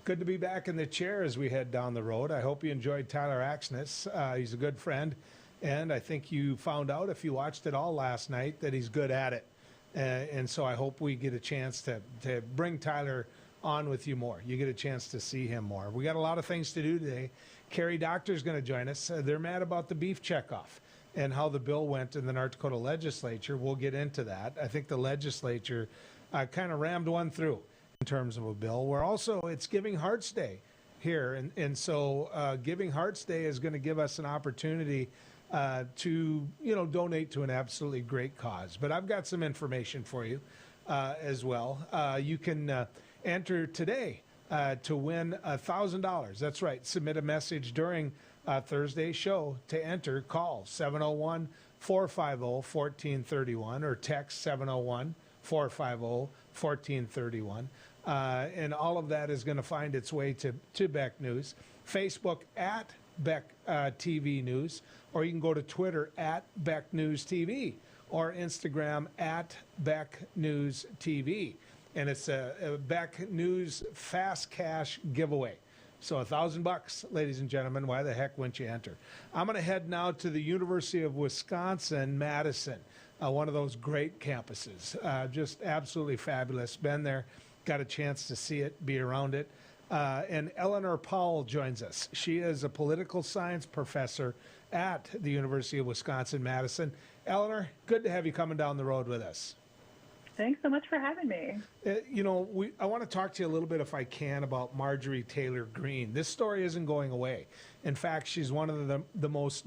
Good to be back in the chair as we head down the road. I hope you enjoyed Tyler Axness. He's a good friend, and I think you found out, if you watched it all last night, that he's good at it. And so I hope we get a chance to bring Tyler on with you more. You get a chance to see him more. We got a lot of things to do today. Carrie Doctor's going to join us. They're mad about the beef checkoff and how the bill went in the North Dakota legislature. We'll get into that. I think the legislature kind of rammed one through in terms of a bill. It's Giving Hearts Day here, and so Giving Hearts Day is going to give us an opportunity to donate to an absolutely great cause. But I've got some information for you as well. You can enter today to win $1,000. That's right. Submit a message during Thursday's show to enter. Call 701-450-1431 or text 701-450-1431. And all of that is going to find its way to Beck News. Facebook at Beck TV News, or you can go to Twitter at Beck News TV or Instagram at Beck News TV. And it's a Beck News Fast Cash giveaway. So $1,000, ladies and gentlemen. Why the heck wouldn't you enter? I'm going to head now to the University of Wisconsin-Madison, one of those great campuses. Just absolutely fabulous. Been there, got a chance to see it, be around it. And Eleanor Powell joins us. She is a political science professor at the University of Wisconsin-Madison. Eleanor, good to have you coming down the road with us. Thanks so much for having me. I want to talk to you a little bit, if I can, about Marjorie Taylor Greene. This story isn't going away. In fact, she's one of the most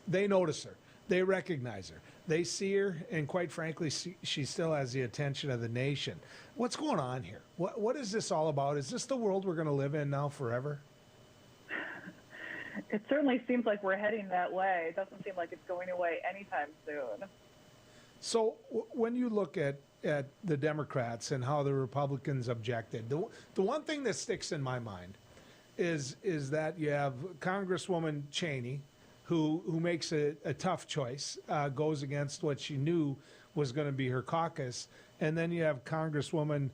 they notice her. They recognize her. They see her, and quite frankly, she still has the attention of the nation. What's going on here? What is this all about? Is this the world we're going to live in now forever? It certainly seems like we're heading that way. It doesn't seem like it's going away anytime soon. So when you look at the Democrats and how the Republicans objected, the one thing that sticks in my mind is that you have Congresswoman Cheney, who makes a tough choice, goes against what she knew was going to be her caucus, and then you have Congresswoman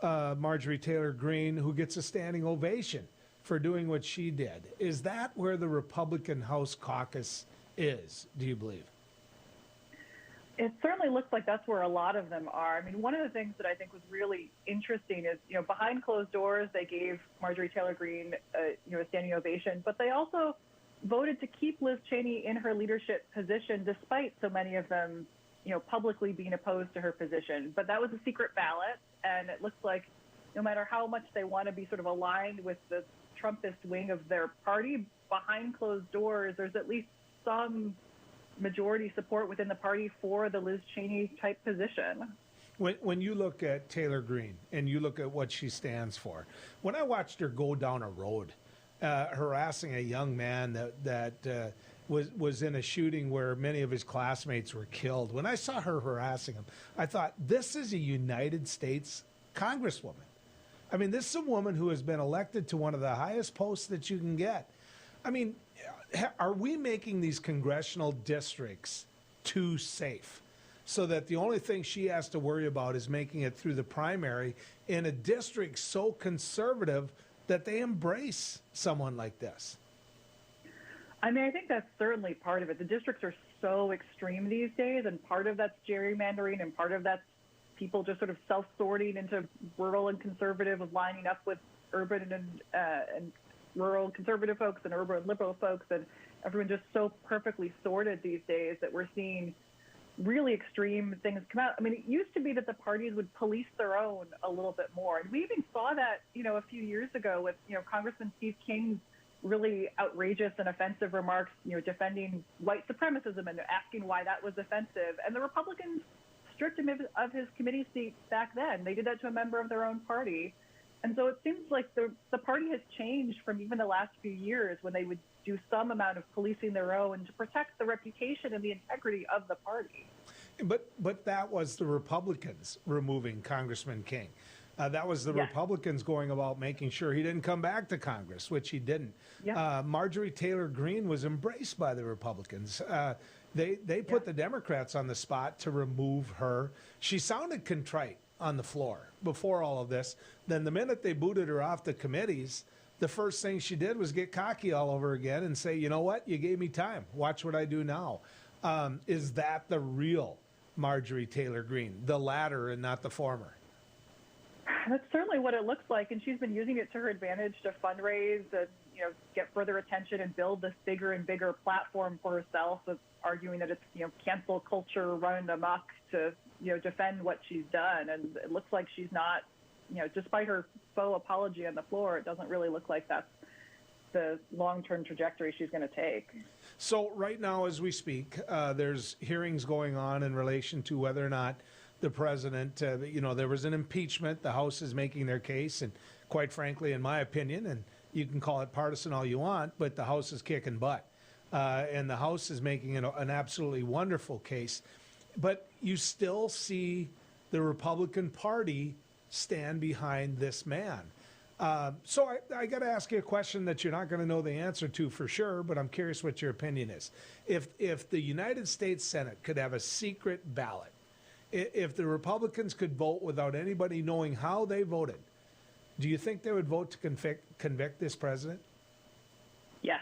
Marjorie Taylor Greene, who gets a standing ovation for doing what she did. Is that where the Republican House caucus is, do you believe? It certainly looks like that's where a lot of them are. I mean, one of the things that I think was really interesting is, behind closed doors, they gave Marjorie Taylor Greene, a standing ovation, but they also voted to keep Liz Cheney in her leadership position, despite so many of them, publicly being opposed to her position. But that was a secret ballot, and it looks like no matter how much they want to be sort of aligned with the Trumpist wing of their party, behind closed doors, there's at least some majority support within the party for the Liz Cheney type position. When you look at Taylor Greene and you look at what she stands for, when I watched her go down a road harassing a young man that was in a shooting where many of his classmates were killed, when I saw her harassing him, I thought, this is a United States Congresswoman. I mean, this is a woman who has been elected to one of the highest posts that you can get. I mean, are we making these congressional districts too safe so that the only thing she has to worry about is making it through the primary in a district so conservative that they embrace someone like this? I mean, I think that's certainly part of it. The districts are so extreme these days, and part of that's gerrymandering, and part of that's people just sort of self-sorting into rural and conservative, of lining up with urban and rural conservative folks and urban liberal folks, and everyone just so perfectly sorted these days that we're seeing really extreme things come out. I mean, it used to be that the parties would police their own a little bit more. And we even saw that, a few years ago with, Congressman Steve King's really outrageous and offensive remarks, defending white supremacism and asking why that was offensive. And the Republicans stripped him of his committee seat back then. They did that to a member of their own party. And so it seems like the party has changed from even the last few years, when they would do some amount of policing their own to protect the reputation and the integrity of the party. But that was the Republicans removing Congressman King. That was the Republicans going about making sure he didn't come back to Congress, which he didn't. Yeah. Marjorie Taylor Greene was embraced by the Republicans. They put the Democrats on the spot to remove her. She sounded contrite on the floor before all of this. Then the minute they booted her off the committees, the first thing she did was get cocky all over again and say, you know what, you gave me time. Watch what I do now. Is that the real Marjorie Taylor Greene, the latter and not the former? That's certainly what it looks like, and she's been using it to her advantage to fundraise and get further attention and build this bigger and bigger platform for herself, of arguing that it's cancel culture running amok to defend what she's done. And it looks like she's not, despite her faux apology on the floor, it doesn't really look like that's the long-term trajectory she's going to take. So right now, as we speak, there's hearings going on in relation to whether or not the president, there was an impeachment. The House is making their case. And quite frankly, in my opinion, and you can call it partisan all you want, but the House is kicking butt. And the House is making an absolutely wonderful case. But you still see the Republican Party stand behind this man. So I got to ask you a question that you're not going to know the answer to for sure, but I'm curious what your opinion is. If the United States Senate could have a secret ballot, if the Republicans could vote without anybody knowing how they voted, do you think they would vote to convict this president? Yes,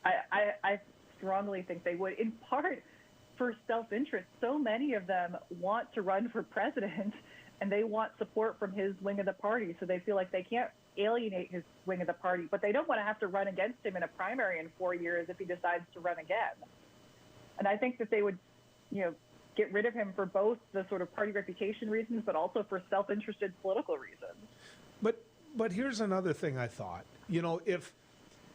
I strongly think they would, in part for self-interest. So many of them want to run for president, and they want support from his wing of the party, so they feel like they can't alienate his wing of the party, but they don't want to have to run against him in a primary in 4 years if he decides to run again. And I think that they would, get rid of him for both the sort of party reputation reasons, but also for self-interested political reasons. But here's another thing I thought.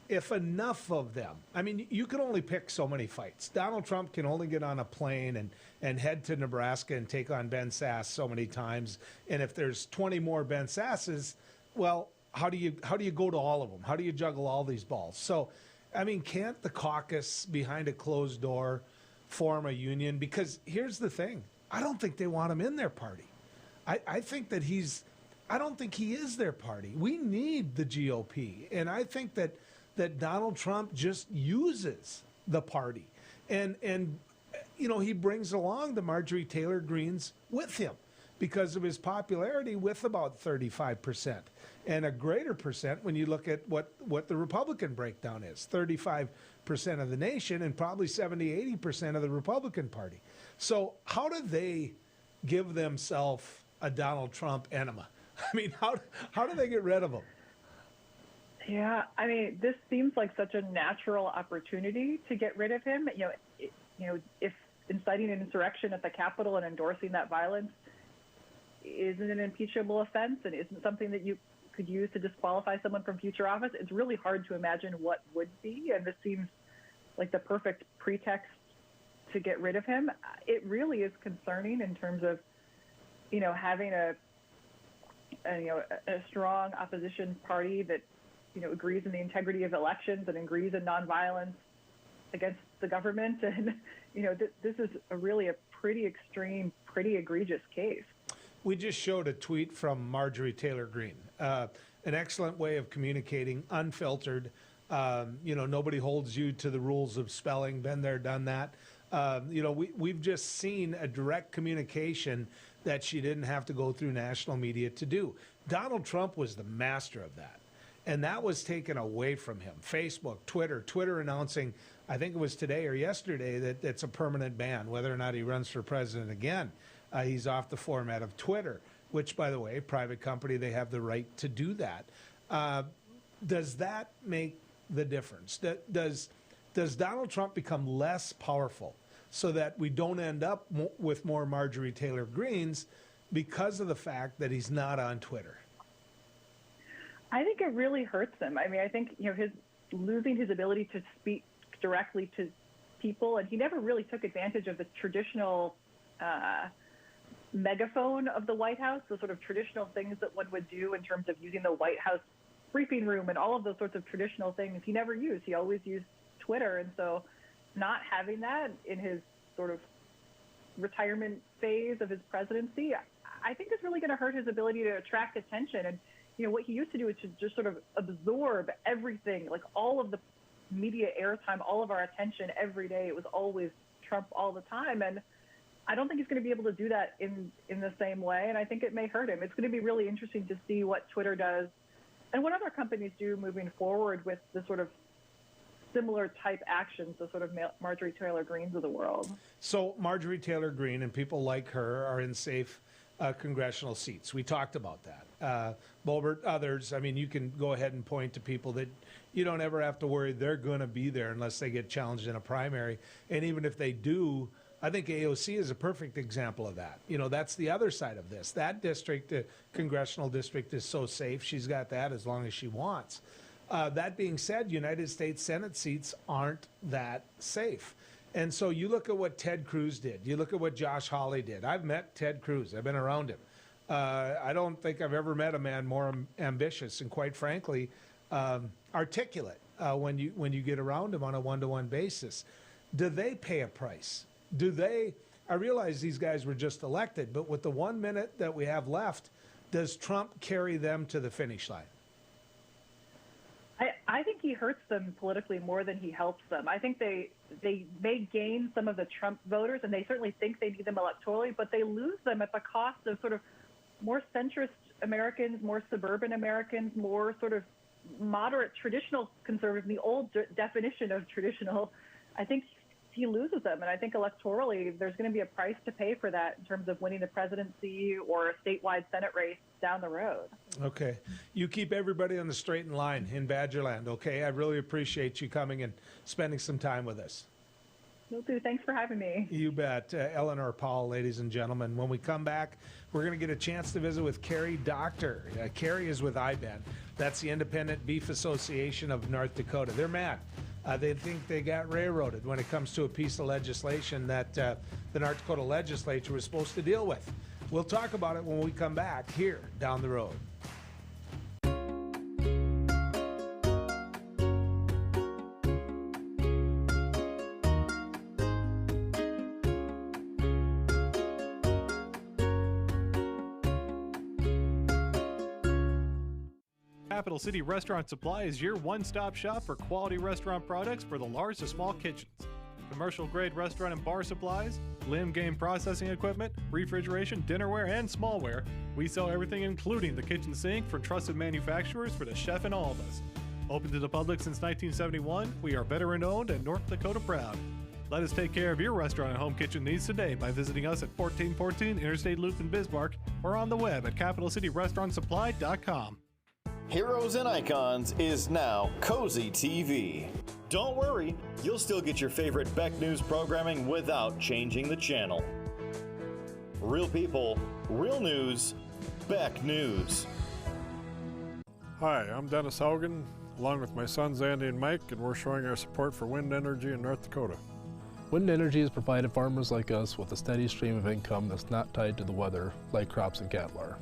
If enough of them, I mean, you can only pick so many fights. Donald Trump can only get on a plane and head to Nebraska and take on Ben Sasse so many times. And if there's 20 more Ben Sasses, well, how do you go to all of them? How do you juggle all these balls? So, I mean, can't the caucus behind a closed door form a union? Because here's the thing. I don't think they want him in their party. I think that I don't think he is their party. We need the GOP. And I think that Donald Trump just uses the party. And he brings along the Marjorie Taylor Greenes with him because of his popularity with about 35%. And a greater percent when you look at what the Republican breakdown is. 35% of the nation and probably 70-80% of the Republican Party. So how do they give themselves a Donald Trump enema? I mean, how do they get rid of him? Yeah, I mean, this seems like such a natural opportunity to get rid of him. If inciting an insurrection at the Capitol and endorsing that violence isn't an impeachable offense and isn't something that you could use to disqualify someone from future office, it's really hard to imagine what would be. And this seems like the perfect pretext to get rid of him. It really is concerning in terms of, having a strong opposition party that, agrees in the integrity of elections and agrees in nonviolence against the government. And, this is really a pretty extreme, pretty egregious case. We just showed a tweet from Marjorie Taylor Greene, an excellent way of communicating, unfiltered. Nobody holds you to the rules of spelling. Been there, done that. We've just seen a direct communication that she didn't have to go through national media to do. Donald Trump was the master of that. And that was taken away from him. Facebook, Twitter announcing, I think it was today or yesterday, that it's a permanent ban, whether or not he runs for president again. He's off the format of Twitter, which, by the way, private company, they have the right to do that. Does that make the difference? Does Donald Trump become less powerful so that we don't end up with more Marjorie Taylor Greenes because of the fact that he's not on Twitter? I think it really hurts him. I mean, I think, his losing his ability to speak directly to people, and he never really took advantage of the traditional megaphone of the White House, the sort of traditional things that one would do in terms of using the White House briefing room and all of those sorts of traditional things he never used. He always used Twitter. And so not having that in his sort of retirement phase of his presidency, I think is really going to hurt his ability to attract attention. And, what he used to do is to just sort of absorb everything, like all of the media airtime, all of our attention every day. It was always Trump all the time. And I don't think he's going to be able to do that in the same way, and I think it may hurt him. It's going to be really interesting to see what Twitter does and what other companies do moving forward with the sort of similar type actions, the sort of Marjorie Taylor Greenes of the world. So Marjorie Taylor Greene and people like her are in safe congressional seats. We talked about that. Boebert, others, I mean, you can go ahead and point to people that you don't ever have to worry they're going to be there unless they get challenged in a primary. And even if they do, I think AOC is a perfect example of that. You know, that's the other side of this. That district, the congressional district, is so safe. She's got that as long as she wants. That being said, United States Senate seats aren't that safe. And so you look at what Ted Cruz did. You look at what Josh Hawley did. I've met Ted Cruz. I've been around him. I don't think I've ever met a man more ambitious and, quite frankly, articulate when you get around him on a one-to-one basis. Do they pay a price? Do they? I realize these guys were just elected, but with the 1 minute that we have left, does Trump carry them to the finish line? I think he hurts them politically more than he helps them. I think they may gain some of the Trump voters, and they certainly think they need them electorally, but they lose them at the cost of sort of more centrist Americans, more suburban Americans, more sort of moderate traditional conservatives, the old definition of traditional. I think he loses them, and I think electorally there's going to be a price to pay for that in terms of winning the presidency or a statewide Senate race down the road. Okay. You keep everybody on the straight and line in Badgerland, okay? I really appreciate you coming and spending some time with us. Will do. Thanks for having me. You bet. Eleanor Powell, ladies and gentlemen. When we come back, we're going to get a chance to visit with Carrie Doctor. Carrie is with IBEN. That's the Independent Beef Association of North Dakota. They're mad. They think they got railroaded when it comes to a piece of legislation that the North Dakota legislature was supposed to deal with. We'll talk about it when we come back here down the road. Capital City Restaurant Supply is your one-stop shop for quality restaurant products for the large to small kitchens. Commercial-grade restaurant and bar supplies, limb game processing equipment, refrigeration, dinnerware, and smallware. We sell everything including the kitchen sink from trusted manufacturers for the chef and all of us. Open to the public since 1971, we are veteran-owned and North Dakota proud. Let us take care of your restaurant and home kitchen needs today by visiting us at 1414 Interstate Loop in Bismarck or on the web at capitalcityrestaurantsupply.com. Heroes and Icons is now Cozy TV. Don't worry, you'll still get your favorite Beck News programming without changing the channel. Real people, real news, Beck News. Hi, I'm Dennis Haugen, along with my sons Andy and Mike, and we're showing our support for wind energy in North Dakota. Wind energy has provided farmers like us with a steady stream of income that's not tied to the weather like crops and cattle are.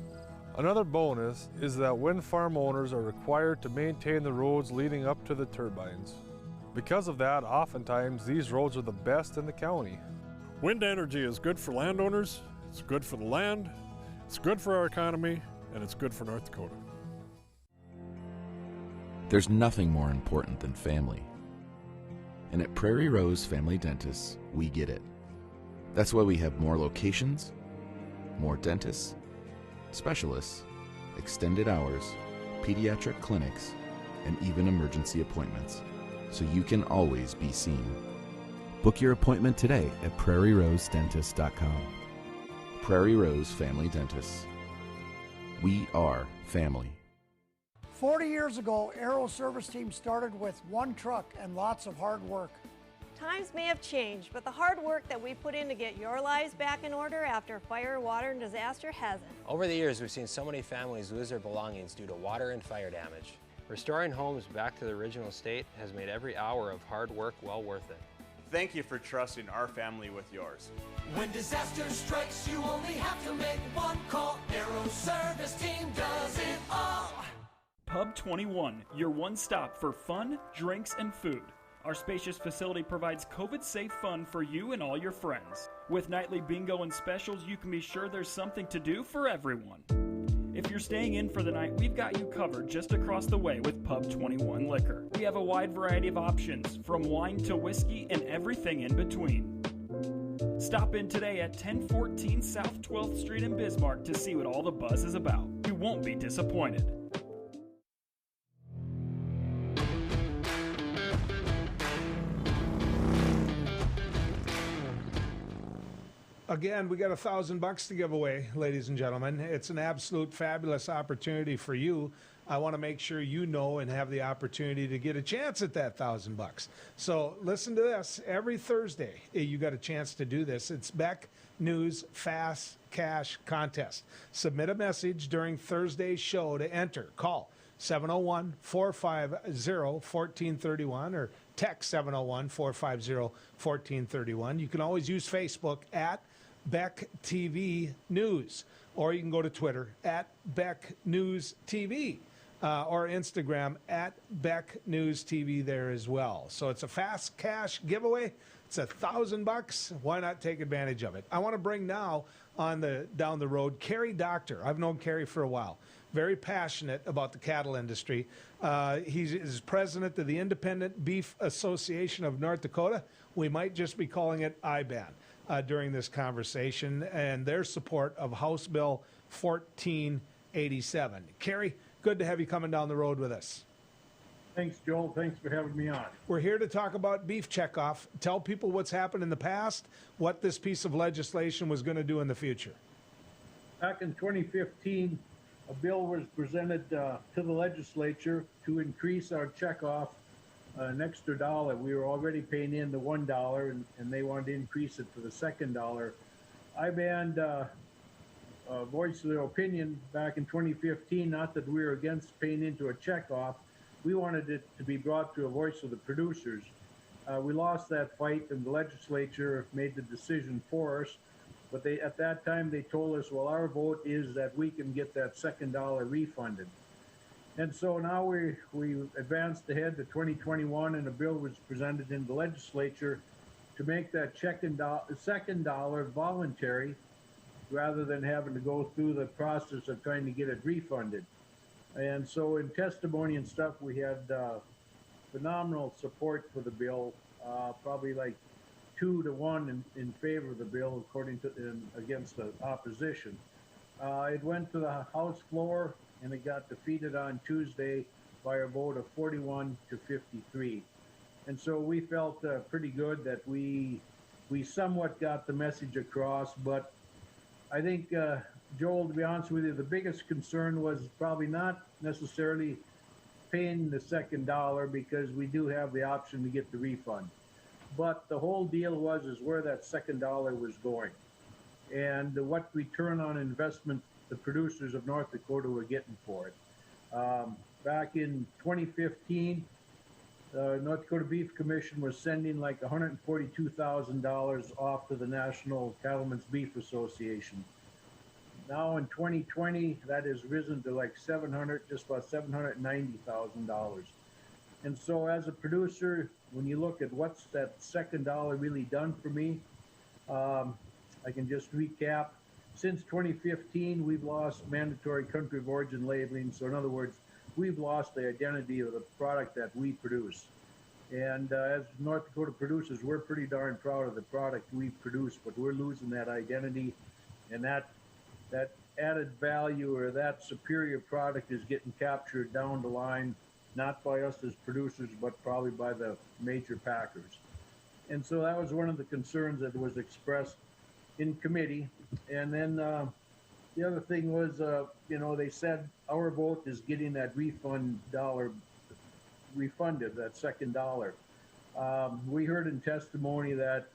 Another bonus is that wind farm owners are required to maintain the roads leading up to the turbines. Because of that, oftentimes these roads are the best in the county. Wind energy is good for landowners, it's good for the land, it's good for our economy, and it's good for North Dakota. There's nothing more important than family. And at Prairie Rose Family Dentists, we get it. That's why we have more locations, more dentists, specialists, extended hours, pediatric clinics, and even emergency appointments, so you can always be seen. Book your appointment today at prairierosedentist.com. Prairie Rose Family Dentists. We are family. 40 years ago, Aero Service Team started with one truck and lots of hard work. Times may have changed, but the hard work that we put in to get your lives back in order after fire, water, and disaster hasn't. Over the years, we've seen so many families lose their belongings due to water and fire damage. Restoring homes back to the original state has made every hour of hard work well worth it. Thank you for trusting our family with yours. When disaster strikes, you only have to make one call. Aero Service Team does it all. Pub 21, your one stop for fun, drinks, and food. Our spacious facility provides COVID-safe fun for you and all your friends. With nightly bingo and specials, you can be sure there's something to do for everyone. If you're staying in for the night, we've got you covered just across the way with Pub 21 Liquor. We have a wide variety of options, from wine to whiskey and everything in between. Stop in today at 1014 South 12th Street in Bismarck to see what all the buzz is about. You won't be disappointed. Again, we got $1,000 to give away, ladies and gentlemen. It's an absolute fabulous opportunity for you. I want to make sure you know and have the opportunity to get a chance at that $1,000. So listen to this. Every Thursday, you got a chance to do this. It's Beck News Fast Cash Contest. Submit a message during Thursday's show to enter. Call 701-450-1431 or text 701-450-1431. You can always use Facebook at Beck TV News, or you can go to Twitter at Beck News TV, or Instagram at Beck News TV there as well. So it's a fast cash giveaway. It's $1,000. Why not take advantage of it? I want to bring now down the road Kerry Doctor. I've known Kerry for a while. Very passionate about the cattle industry. He is president of the Independent Beef Association of North Dakota. We might just be calling it IBAN during this conversation, and their support of House Bill 1487. Kerry, good to have you coming down the road with us. Thanks, Joel. Thanks for having me on. We're here to talk about beef checkoff. Tell people what's happened in the past, what this piece of legislation was going to do in the future. Back in 2015, a bill was presented to the legislature to increase our checkoff an extra $1. We were already paying in the $1, and they wanted to increase it to the second $1. I banned voice of their opinion back in 2015, not that we were against paying into a checkoff. We wanted it to be brought to a voice of the producers. We lost that fight, and the legislature made the decision for us. But at that time, they told us, well, our vote is that we can get that second $1 refunded. And so now we advanced ahead to 2021, and a bill was presented in the legislature to make that second $1 voluntary, rather than having to go through the process of trying to get it refunded. And so in testimony and stuff, we had phenomenal support for the bill, probably like 2-1 in favor of the bill, according to against the opposition. It went to the House floor, and it got defeated on Tuesday by a vote of 41-53. And so we felt pretty good that we somewhat got the message across. But I think, Joel, to be honest with you, the biggest concern was probably not necessarily paying the second $1, because we do have the option to get the refund. But the whole deal is where that second $1 was going, and what return on investment the producers of North Dakota were getting for it. Back in 2015, North Dakota Beef Commission was sending like $142,000 off to the National Cattlemen's Beef Association. Now in 2020, that has risen to like just about $790,000. And so as a producer, when you look at what's that second $1 really done for me, I can just recap. Since 2015, we've lost mandatory country of origin labeling. So in other words, we've lost the identity of the product that we produce. And as North Dakota producers, we're pretty darn proud of the product we produce, but we're losing that identity, and that added value or that superior product is getting captured down the line, not by us as producers, but probably by the major packers. And so that was one of the concerns that was expressed in committee. And then the other thing was, they said our vote is getting that refunded, that second $1. We heard in testimony that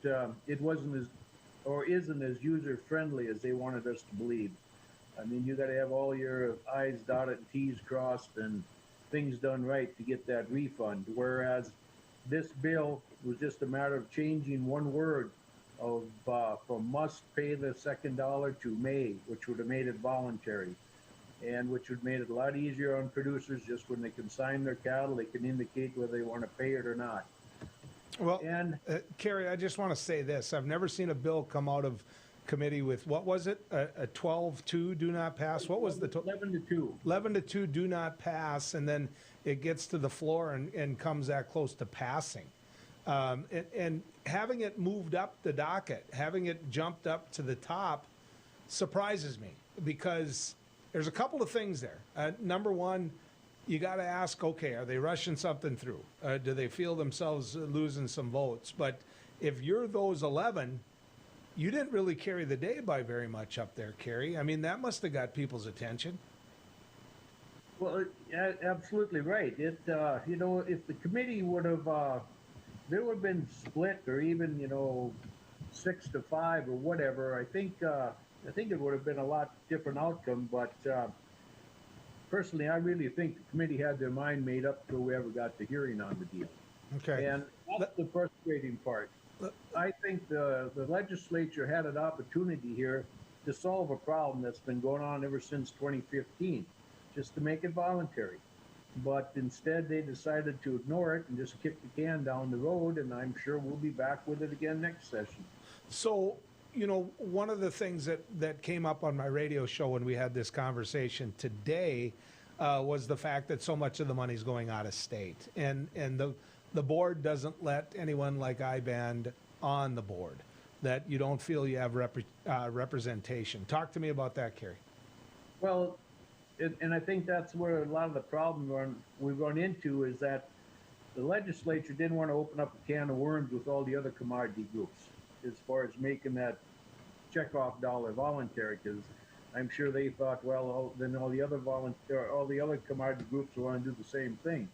it isn't as user friendly as they wanted us to believe. I mean, you got to have all your I's dotted and T's crossed and things done right to get that refund. Whereas this bill was just a matter of changing one word from must pay the second $1 to may, which would have made it voluntary, and which would have made it a lot easier on producers. Just when they consign their cattle, they can indicate whether they want to pay it or not. Well, Kerry, I just want to say this. I've never seen a bill come out of committee with, what was it, a 12-2 do not pass? What was the 11-2. 11-2 do not pass, and then it gets to the floor and comes that close to passing. And having it moved up the docket, having it jumped up to the top surprises me, because there's a couple of things there. Number one, you got to ask, okay, are they rushing something through? Do they feel themselves losing some votes? But if you're those 11, you didn't really carry the day by very much up there, Kerry. I mean, that must have got people's attention. Well, absolutely right. It, you know, if the committee would have, there would have been split, or even, you know, 6-5 or whatever, I think it would have been a lot different outcome. But personally, I really think the committee had their mind made up till we ever got the hearing on the deal. Okay. And that's the frustrating part. I think the legislature had an opportunity here to solve a problem that's been going on ever since 2015, just to make it voluntary. But instead, they decided to ignore it and just kick the can down the road, and I'm sure we'll be back with it again next session. So, you know, one of the things that came up on my radio show when we had this conversation today was the fact that so much of the money's going out of state. And the board doesn't let anyone like IBAND on the board, that you don't feel you have representation. Talk to me about that, Kerry. Well, and I think that's where a lot of the problem we've run into is that the legislature didn't want to open up a can of worms with all the other commodity groups as far as making that checkoff dollar voluntary, because I'm sure they thought, well, then all the other commodity groups will want to do the same thing.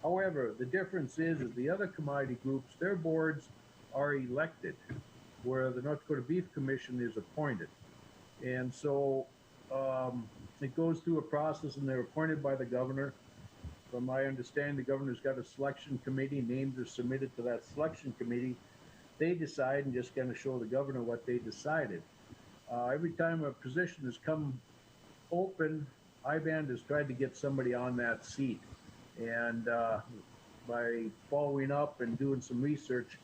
However, the difference is the other commodity groups, their boards are elected, where the North Dakota Beef Commission is appointed. And so it goes through a process, and they're appointed by the governor. From my understanding, the governor's got a selection committee. Names are submitted to that selection committee. They decide and just kind of show the governor what they decided. Every time a position has come open, IBAND has tried to get somebody on that seat. And by following up and doing some research,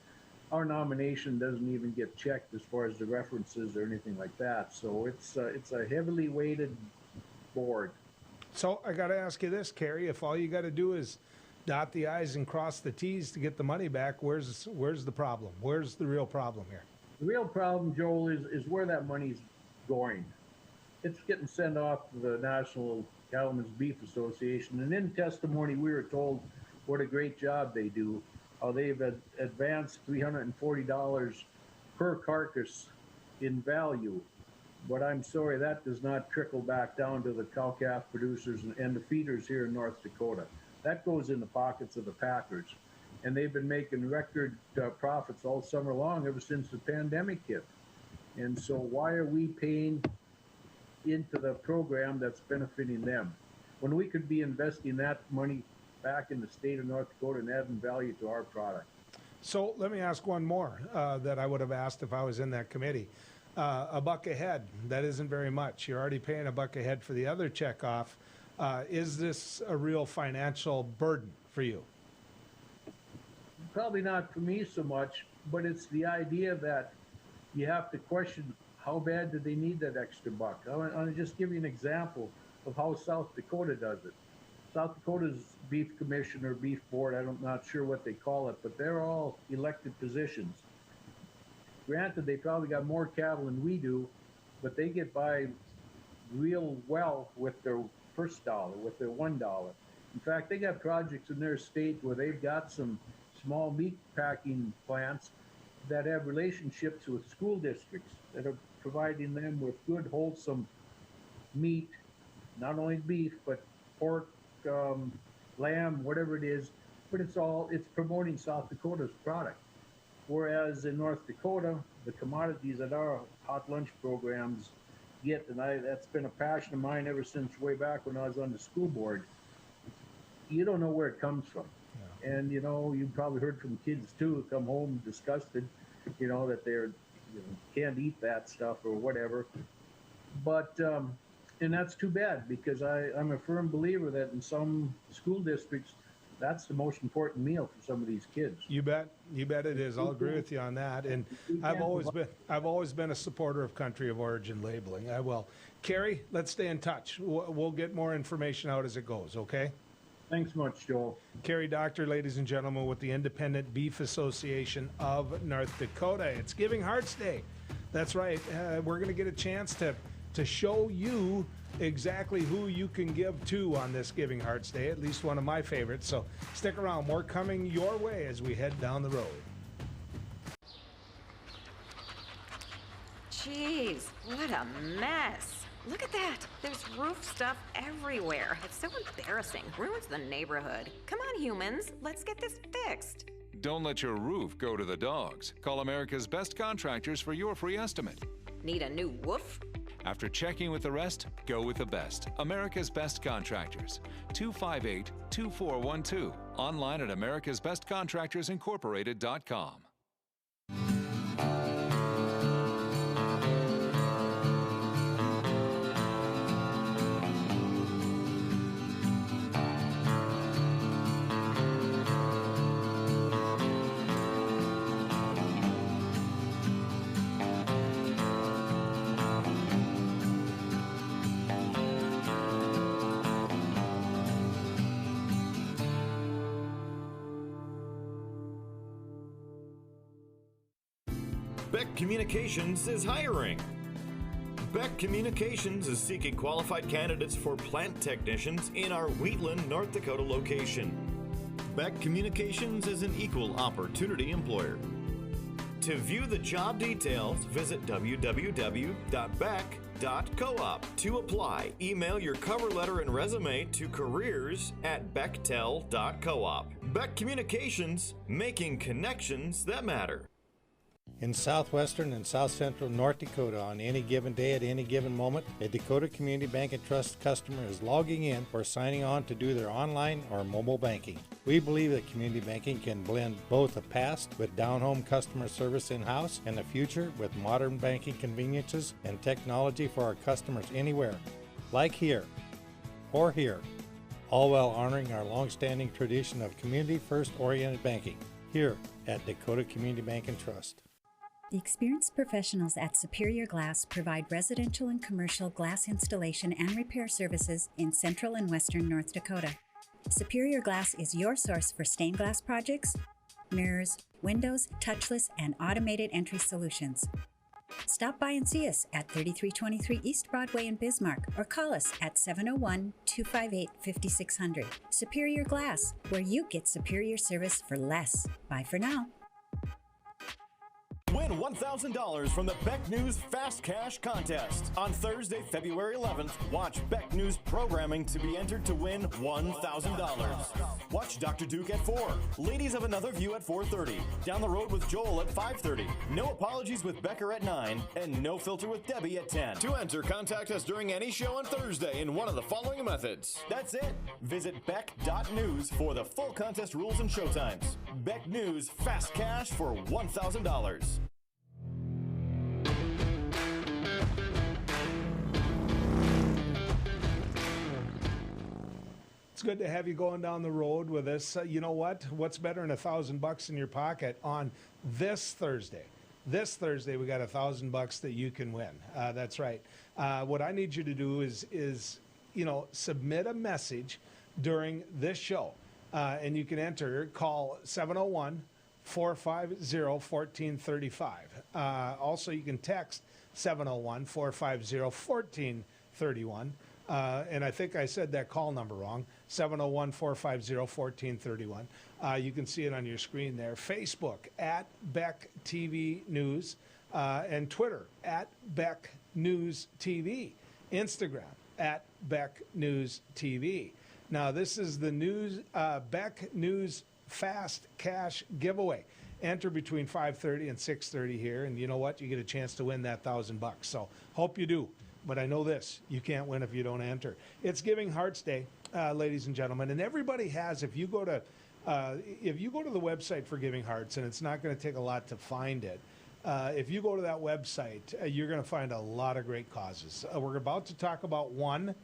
our nomination doesn't even get checked as far as the references or anything like that. So it's a heavily weighted board. So I got to ask you this, Kerry, if all you got to do is dot the I's and cross the T's to get the money back, where's the problem? Where's the real problem here? The real problem, Joel, is where that money's going. It's getting sent off to the National Cattlemen's Beef Association, and in testimony we were told what a great job they do, how they've advanced $340 per carcass in value. But I'm sorry, that does not trickle back down to the cow-calf producers and the feeders here in North Dakota. That goes in the pockets of the packers. And they've been making record profits all summer long ever since the pandemic hit. And so why are we paying into the program that's benefiting them when we could be investing that money back in the state of North Dakota and adding value to our product? So let me ask one more that I would have asked if I was in that committee. A buck a head, that isn't very much. You're already paying a buck a head for the other checkoff. Is this a real financial burden for you? Probably not for me so much, but it's the idea that you have to question how bad do they need that extra buck. I want to just give you an example of how South Dakota does it. South Dakota's beef commission or beef board, I'm not sure what they call it, but they're all elected positions. Granted, they probably got more cattle than we do, but they get by real well with their first dollar, with their $1. In fact, they got projects in their state where they've got some small meat packing plants that have relationships with school districts that are providing them with good, wholesome meat, not only beef, but pork, lamb, whatever it is, but it's promoting South Dakota's product. Whereas in North Dakota, the commodities that our hot lunch programs get, and that's been a passion of mine ever since way back when I was on the school board, you don't know where it comes from. Yeah. And, you know, you probably heard from kids, too, who come home disgusted, you know, that they're can't eat that stuff or whatever. But, and that's too bad, because I'm a firm believer that in some school districts, that's the most important meal for some of these kids. You bet it is. I'll agree with you on that. And I've always been a supporter of country of origin labeling. I will. Kerry, let's stay in touch. We'll get more information out as it goes, okay? Thanks much, Joel. Kerry Doctor, ladies and gentlemen, with the Independent Beef Association of North Dakota. It's Giving Hearts Day. That's right. We're going to get a chance to show you exactly who you can give to on this Giving Hearts Day, at least one of my favorites. So stick around. More coming your way as we head down the road. Jeez, what a mess. Look at that. There's roof stuff everywhere. It's so embarrassing. Ruins the neighborhood. Come on, humans. Let's get this fixed. Don't let your roof go to the dogs. Call America's Best Contractors for your free estimate. Need a new woof? After checking with the rest, go with the best. America's Best Contractors. 258-2412. Online at americasbestcontractorsincorporated.com. Beck Communications is hiring. Beck Communications is seeking qualified candidates for plant technicians in our Wheatland, North Dakota location. Beck Communications is an equal opportunity employer. To view the job details, visit www.beck.coop. To apply, email your cover letter and resume to careers@bechtel.coop. Beck Communications, making connections that matter. In southwestern and south central North Dakota, on any given day at any given moment, a Dakota Community Bank and Trust customer is logging in or signing on to do their online or mobile banking. We believe that community banking can blend both the past with down-home customer service in-house and the future with modern banking conveniences and technology for our customers anywhere, like here or here, all while honoring our long-standing tradition of community-first oriented banking here at Dakota Community Bank and Trust. The experienced professionals at Superior Glass provide residential and commercial glass installation and repair services in central and western North Dakota. Superior Glass is your source for stained glass projects, mirrors, windows, touchless, and automated entry solutions. Stop by and see us at 3323 East Broadway in Bismarck or call us at 701-258-5600. Superior Glass, where you get superior service for less. Bye for now. Win $1,000 from the Beck News Fast Cash Contest. On Thursday, February 11th, watch Beck News programming to be entered to win $1,000. Watch Dr. Duke at 4, Ladies of Another View at 4:30, Down the Road with Joel at 5:30, No Apologies with Becker at 9, and No Filter with Debbie at 10. To enter, contact us during any show on Thursday in one of the following methods. That's it. Visit Beck.News for the full contest rules and showtimes. Beck News Fast Cash for $1,000. It's good to have you going down the road with us. You know what? What's better than $1,000 in your pocket on this Thursday? This Thursday, we got $1,000 that you can win. That's right. What I need you to do is submit a message during this show, and you can enter. Call 701-450-1435. Also, you can text 701-450-1431. And I think I said that call number wrong, 701-450-1431. You can see it on your screen there. Facebook at Beck TV News, and Twitter at Beck News TV. Instagram at Beck News TV. Now, this is the news Beck News Fast Cash giveaway. Enter between 5:30 and 6:30 here, and you know what? You get a chance to win that $1,000. So hope you do. But I know this, you can't win if you don't enter. It's Giving Hearts Day, ladies and gentlemen, and everybody has. If you go to the website for Giving Hearts, and it's not going to take a lot to find it, if you go to that website, you're going to find a lot of great causes. We're about to talk about one,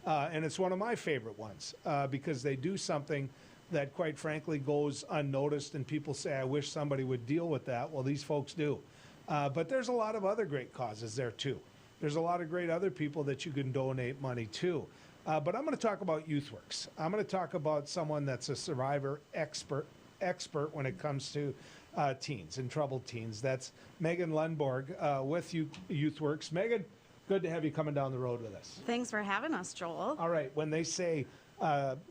and it's one of my favorite ones because they do something that, quite frankly, goes unnoticed, and people say, I wish somebody would deal with that. Well, these folks do. But there's a lot of other great causes there, too. There's a lot of great other people that you can donate money to. But I'm going to talk about YouthWorks. I'm going to talk about someone that's a survivor expert when it comes to teens and troubled teens. That's Megan Lundborg with YouthWorks. Megan, good to have you coming down the road with us. Thanks for having us, Joel. All right. When they say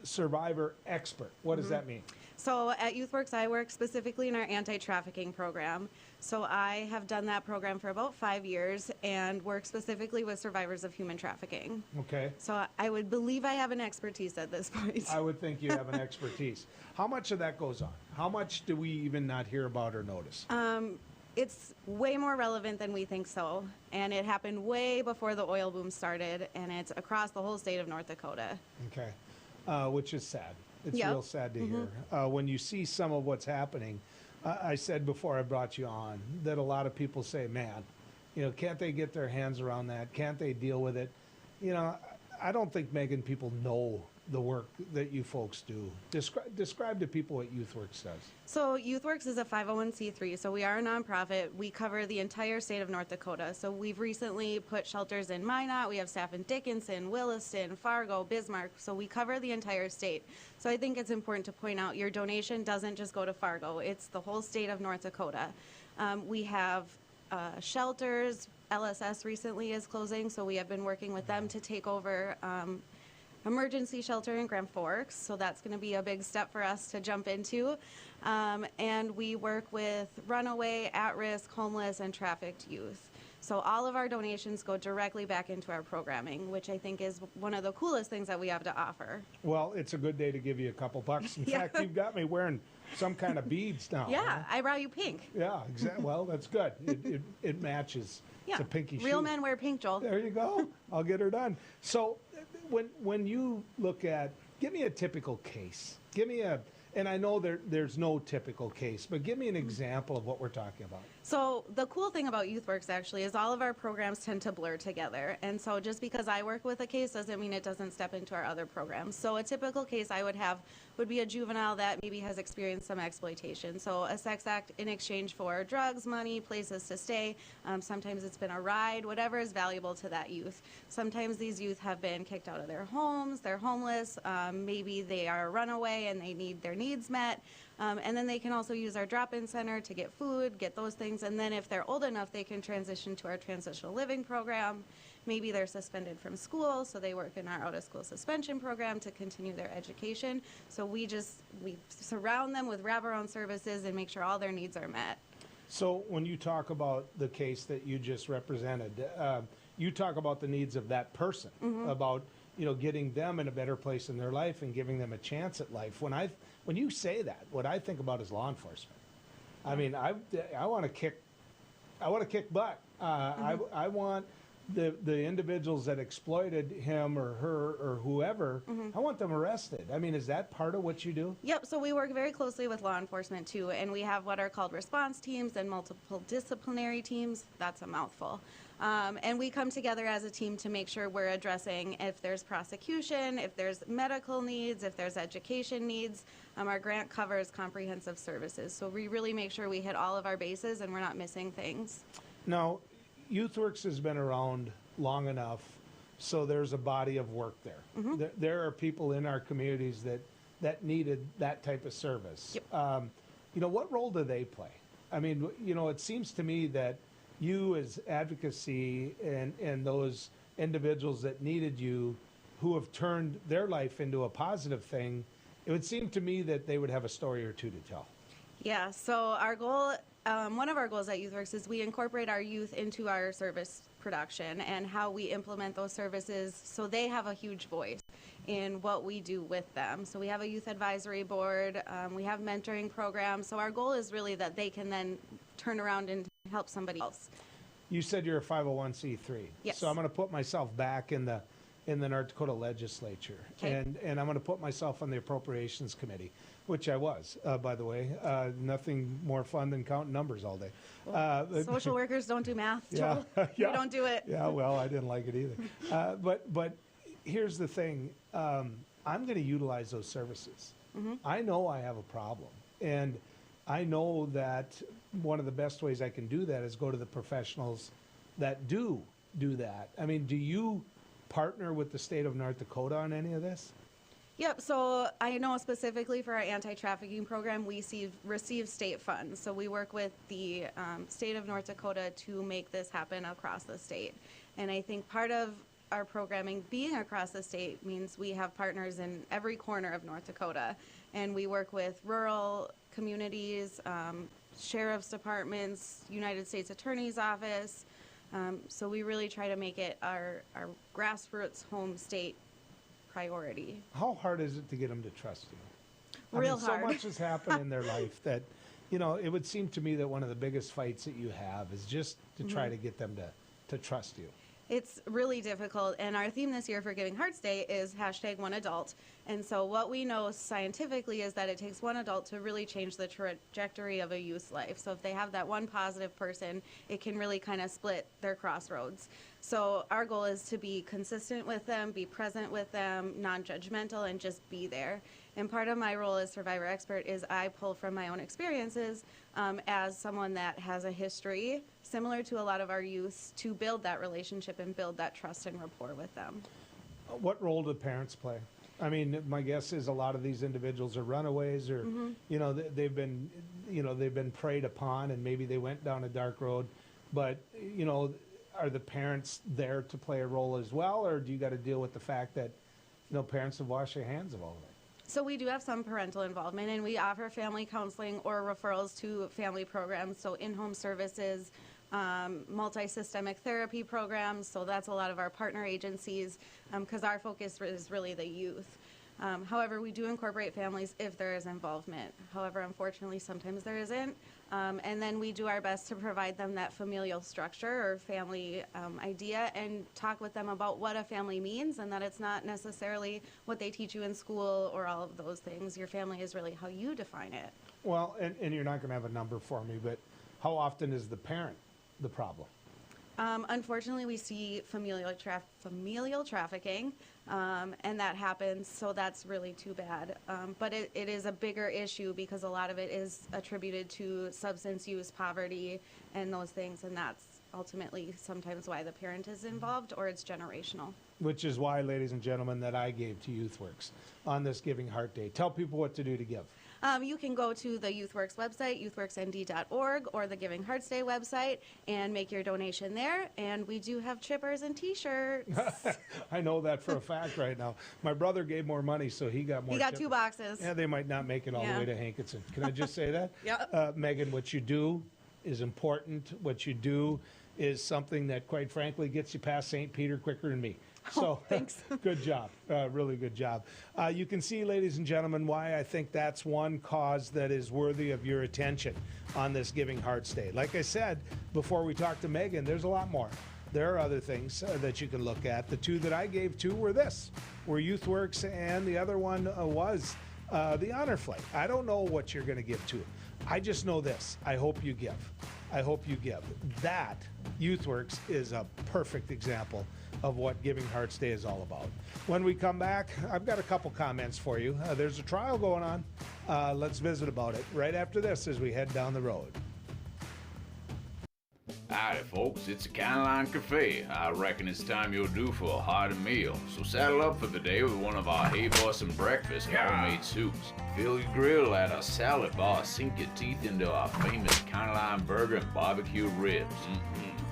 survivor expert, what does that mean? So at YouthWorks, I work specifically in our anti-trafficking program. So I have done that program for about 5 years and work specifically with survivors of human trafficking. Okay. So I would believe I have an expertise at this point. I would think you have an expertise. How much of that goes on? How much do we even not hear about or notice? It's way more relevant than we think so. And it happened way before the oil boom started, and it's across the whole state of North Dakota. Okay. Which is sad. It's Yep. real sad to hear. When you see some of what's happening, I said before I brought you on that a lot of people say, man, can't they get their hands around that? Can't they deal with it? I don't think, Megan, people know the work that you folks do. Describe to people what YouthWorks does. So YouthWorks is a 501c3, so we are a nonprofit. We cover the entire state of North Dakota. So we've recently put shelters in Minot. We have staff in Dickinson, Williston, Fargo, Bismarck. So we cover the entire state. So I think it's important to point out your donation doesn't just go to Fargo. It's the whole state of North Dakota. We have shelters. LSS recently is closing, so we have been working with them to take over emergency shelter in Grand Forks, so that's going to be a big step for us to jump into. And we work with runaway, at-risk, homeless, and trafficked youth. So all of our donations go directly back into our programming, which I think is one of the coolest things that we have to offer. Well, it's a good day to give you a couple bucks. In fact, you've got me wearing some kind of beads now. Yeah, I brought you pink. Yeah, exactly. Well, that's good. It matches. Yeah, It's a pinky real shoe. men wear pink, Joel. There you go. I'll get her done. So when you look at, give me a typical case. Give me and I know there's no typical case, but give me an example of what we're talking about. So the cool thing about YouthWorks actually is all of our programs tend to blur together. And so just because I work with a case doesn't mean it doesn't step into our other programs. So a typical case I would have would be a juvenile that maybe has experienced some exploitation. So a sex act in exchange for drugs, money, places to stay. Sometimes it's been a ride, whatever is valuable to that youth. Sometimes these youth have been kicked out of their homes, they're homeless, maybe they are a runaway and they need their needs met. And then they can also use our drop-in center to get food, get those things. And then if they're old enough, they can transition to our transitional living program. Maybe they're suspended from school, so they work in our out-of-school suspension program to continue their education. So we surround them with wraparound services and make sure all their needs are met. So when you talk about the case that you just represented, you talk about the needs of that person, about getting them in a better place in their life and giving them a chance at life. When you say that, what I think about is law enforcement. I mean, I want to kick butt. I want the individuals that exploited him or her or whoever, I want them arrested. I mean, is that part of what you do? Yep, so we work very closely with law enforcement too, and we have what are called response teams and multiple disciplinary teams. That's a mouthful. And we come together as a team to make sure we're addressing if there's prosecution, if there's medical needs, if there's education needs. Our grant covers comprehensive services, so we really make sure we hit all of our bases and we're not missing things. Now, YouthWorks has been around long enough, so there's a body of work there. There are people in our communities that needed that type of service. Yep. What role do they play? I mean, it seems to me that you as advocacy and those individuals that needed you who have turned their life into a positive thing, it would seem to me that they would have a story or two to tell. Yeah, so our goal, one of our goals at YouthWorks is we incorporate our youth into our service production and how we implement those services so they have a huge voice in what we do with them. So we have a youth advisory board, we have mentoring programs. So our goal is really that they can then turn around and help somebody else. You said you're a 501c3. Yes. So I'm going to put myself back in the North Dakota legislature. Okay. And I'm going to put myself on the appropriations committee, which I was, by the way. Nothing more fun than counting numbers all day. Social workers don't do math, Yeah, Joel. yeah. We don't do it. Yeah, well, I didn't like it either. But here's the thing. I'm going to utilize those services. I know I have a problem. And I know that one of the best ways I can do that is go to the professionals that do that. I mean, do you partner with the state of North Dakota on any of this? Yep, so I know specifically for our anti-trafficking program, we receive state funds. So we work with the state of North Dakota to make this happen across the state. And I think part of our programming being across the state means we have partners in every corner of North Dakota. And we work with rural communities, sheriff's departments, United States Attorney's Office. So we really try to make it our grassroots home state priority. How hard is it to get them to trust you? Real So hard. much has happened in their life that, you know, it would seem to me that one of the biggest fights that you have is just to try to get them to trust you. It's really difficult, and our theme this year for Giving Hearts Day is #OneAdult. And so what we know scientifically is that it takes one adult to really change the trajectory of a youth's life. So if they have that one positive person, it can really kind of split their crossroads. So our goal is to be consistent with them, be present with them, non-judgmental, and just be there. And part of my role as survivor expert is I pull from my own experiences as someone that has a history similar to a lot of our youth to build that relationship and build that trust and rapport with them. What role do parents play? I mean, my guess is a lot of these individuals are runaways, or you know, they've been preyed upon, and maybe they went down a dark road. But you know, are the parents there to play a role as well, or do you got to deal with the fact that you know parents have washed their hands of all of it? So we do have some parental involvement, and we offer family counseling or referrals to family programs, so in-home services, multi-systemic therapy programs. So that's a lot of our partner agencies, because our focus is really the youth. However, we do incorporate families if there is involvement. However, unfortunately, sometimes there isn't. And then we do our best to provide them that familial structure or family idea and talk with them about what a family means, and that it's not necessarily what they teach you in school or all of those things. Your family is really how you define it. Well, and you're not going to have a number for me, but how often is the parent the problem? Unfortunately, we see familial trafficking, and that happens, so that's really too bad. But it is a bigger issue because a lot of it is attributed to substance use, poverty, and those things, and that's ultimately sometimes why the parent is involved, or it's generational. Which is why, ladies and gentlemen, that I gave to YouthWorks on this Giving Heart Day. Tell people what to do to give. You can go to the YouthWorks website, youthworksnd.org, or the Giving Hearts Day website and make your donation there. And we do have chippers and T-shirts. I know that for a fact right now. My brother gave more money, so he got more. He got chippers. 2 boxes. Yeah, they might not make it all the way to Hankinson. Can I just say that? Yep. Megan, what you do is important. What you do is something that, quite frankly, gets you past St. Peter quicker than me. So, thanks. Good job. Really good job. You can see, ladies and gentlemen, why I think that's one cause that is worthy of your attention on this Giving Hearts Day. Like I said, before we talked to Megan, there's a lot more. There are other things that you can look at. The 2 that I gave to were YouthWorks, and the other one was the Honor Flight. I don't know what you're going to give to. I just know this. I hope you give. I hope you give. That, YouthWorks, is a perfect example of what Giving Hearts Day is all about. When we come back, I've got a couple comments for you. There's a trial going on. Let's visit about it right after this as we head down the road. Howdy folks, it's the County Cafe. I reckon it's time you're due for a hearty meal. So saddle up for the day with one of our Hay-Boston breakfast homemade soups. Fill your grill at our salad bar, sink your teeth into our famous County Line burger and barbecue ribs.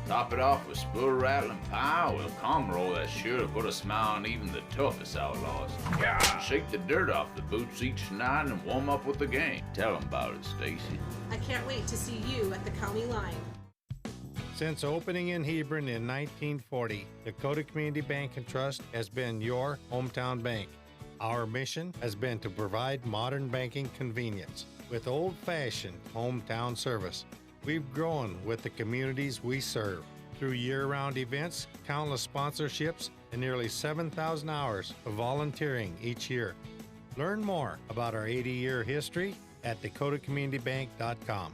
Top it off with spoon-rattling pie with a calm roll that's sure to put a smile on even the toughest outlaws. Shake the dirt off the boots each night and warm up with the gang. Tell them about it, Stacy. I can't wait to see you at the County Line. Since opening in Hebron in 1940, Dakota Community Bank and Trust has been your hometown bank. Our mission has been to provide modern banking convenience with old-fashioned hometown service. We've grown with the communities we serve through year-round events, countless sponsorships, and nearly 7,000 hours of volunteering each year. Learn more about our 80-year history at dakotacommunitybank.com.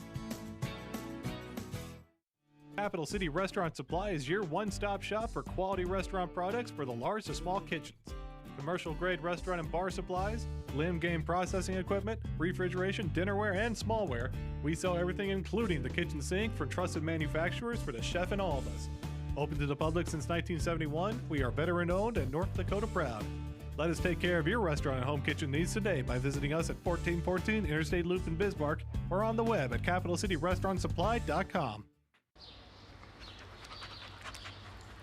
Capital City Restaurant Supply is your one-stop shop for quality restaurant products for the large to small kitchens. Commercial-grade restaurant and bar supplies, limb game processing equipment, refrigeration, dinnerware, and smallware. We sell everything including the kitchen sink from trusted manufacturers for the chef and all of us. Open to the public since 1971, we are veteran owned and North Dakota proud. Let us take care of your restaurant and home kitchen needs today by visiting us at 1414 Interstate Loop in Bismarck or on the web at capitalcityrestaurantsupply.com.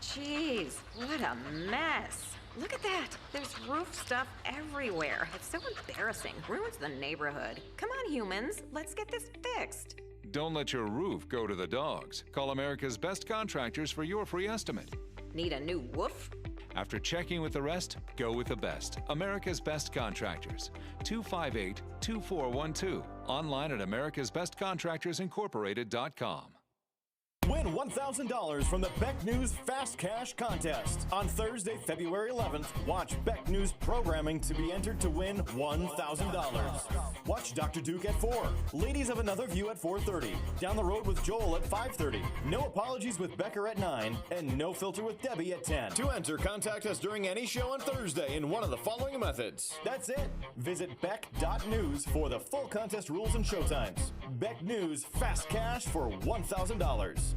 Jeez, what a mess. Look at that. There's roof stuff everywhere. It's so embarrassing. Ruins the neighborhood. Come on, humans. Let's get this fixed. Don't let your roof go to the dogs. Call America's Best Contractors for your free estimate. Need a new woof? After checking with the rest, go with the best. America's Best Contractors. 258-2412. Online at americasbestcontractorsincorporated.com. Win $1,000 from the Beck News Fast Cash Contest. On Thursday, February 11th, watch Beck News programming to be entered to win $1,000. Watch Dr. Duke at 4, Ladies of Another View at 4:30, Down the Road with Joel at 5:30, No Apologies with Becker at 9, and No Filter with Debbie at 10. To enter, contact us during any show on Thursday in one of the following methods. That's it. Visit Beck.News for the full contest rules and showtimes. Beck News Fast Cash for $1,000.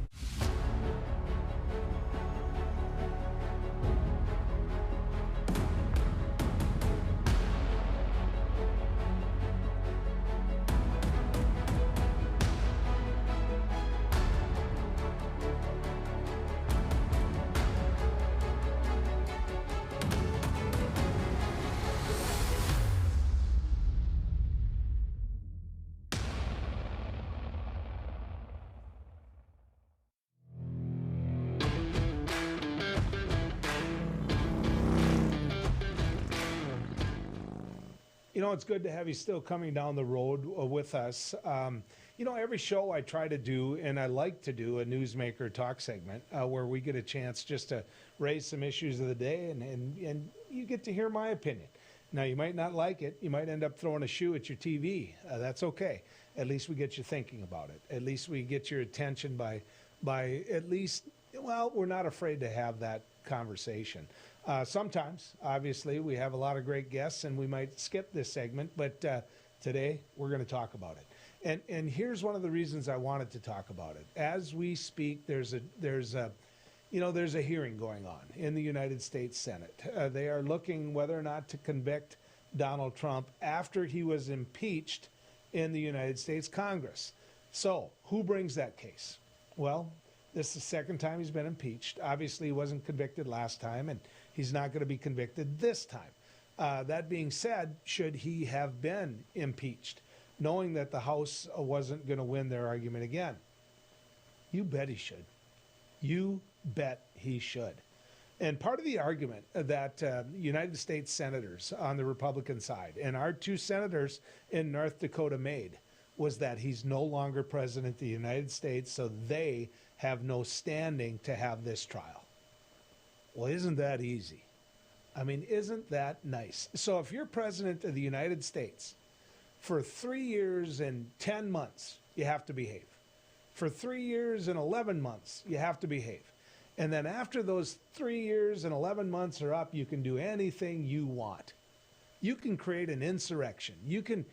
You know, it's good to have you still coming down the road with us. You know, every show I try to do, and I like to do, a Newsmaker Talk segment where we get a chance just to raise some issues of the day, and you get to hear my opinion. Now, you might not like it. You might end up throwing a shoe at your TV. That's okay. At least we get you thinking about it. At least we get your attention by at least, well, we're not afraid to have that conversation. Sometimes, obviously, we have a lot of great guests, and we might skip this segment, but today we're going to talk about it. And here's one of the reasons I wanted to talk about it. As we speak, there's a hearing going on in the United States Senate. They are looking whether or not to convict Donald Trump after he was impeached in the United States Congress. So, who brings that case? Well, this is the second time he's been impeached. Obviously, he wasn't convicted last time, and he's not going to be convicted this time. That being said, should he have been impeached, knowing that the House wasn't going to win their argument again? You bet he should. You bet he should. And part of the argument that United States senators on the Republican side and our two senators in North Dakota made was that he's no longer president of the United States, so they have no standing to have this trial. Well, isn't that easy? I mean, isn't that nice? So if you're president of the United States, for 3 years and 10 months, you have to behave. For 3 years and 11 months, you have to behave. And then after those 3 years and 11 months are up, you can do anything you want. You can create an insurrection. You can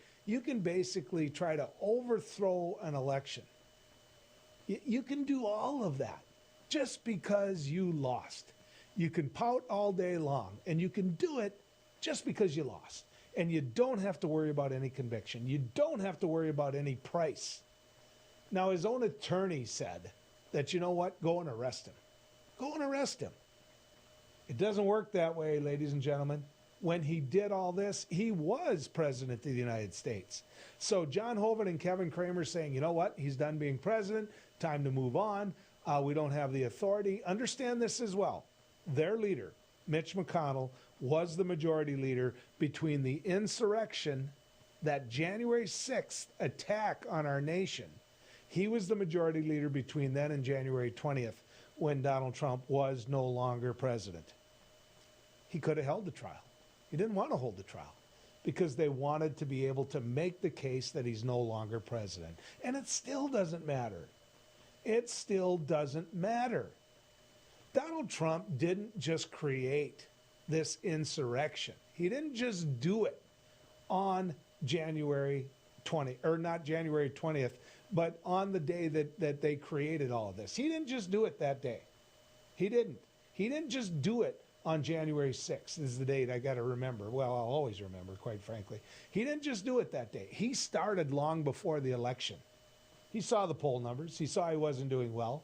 basically try to overthrow an election. You can do all of that just because you lost. You can pout all day long, and you can do it just because you lost. And you don't have to worry about any conviction. You don't have to worry about any price. Now, his own attorney said that, you know what, go and arrest him. Go and arrest him. It doesn't work that way, ladies and gentlemen. When he did all this, he was president of the United States. So John Hoeven and Kevin Cramer saying, you know what, he's done being president, time to move on. We don't have the authority. Understand this as well. Their leader, Mitch McConnell, was the majority leader between the insurrection, that January 6th attack on our nation. He was the majority leader between then and January 20th, when Donald Trump was no longer president. He could have held the trial. He didn't want to hold the trial because they wanted to be able to make the case that he's no longer president. And it still doesn't matter. It still doesn't matter. Donald Trump didn't just create this insurrection. He didn't just do it on January 20th, or not January 20th, but on the day that they created all of this. He didn't just do it that day. He didn't. He didn't just do it on January 6th, is the date I got to remember. Well, I'll always remember, quite frankly. He didn't just do it that day. He started long before the election. He saw the poll numbers. He saw he wasn't doing well.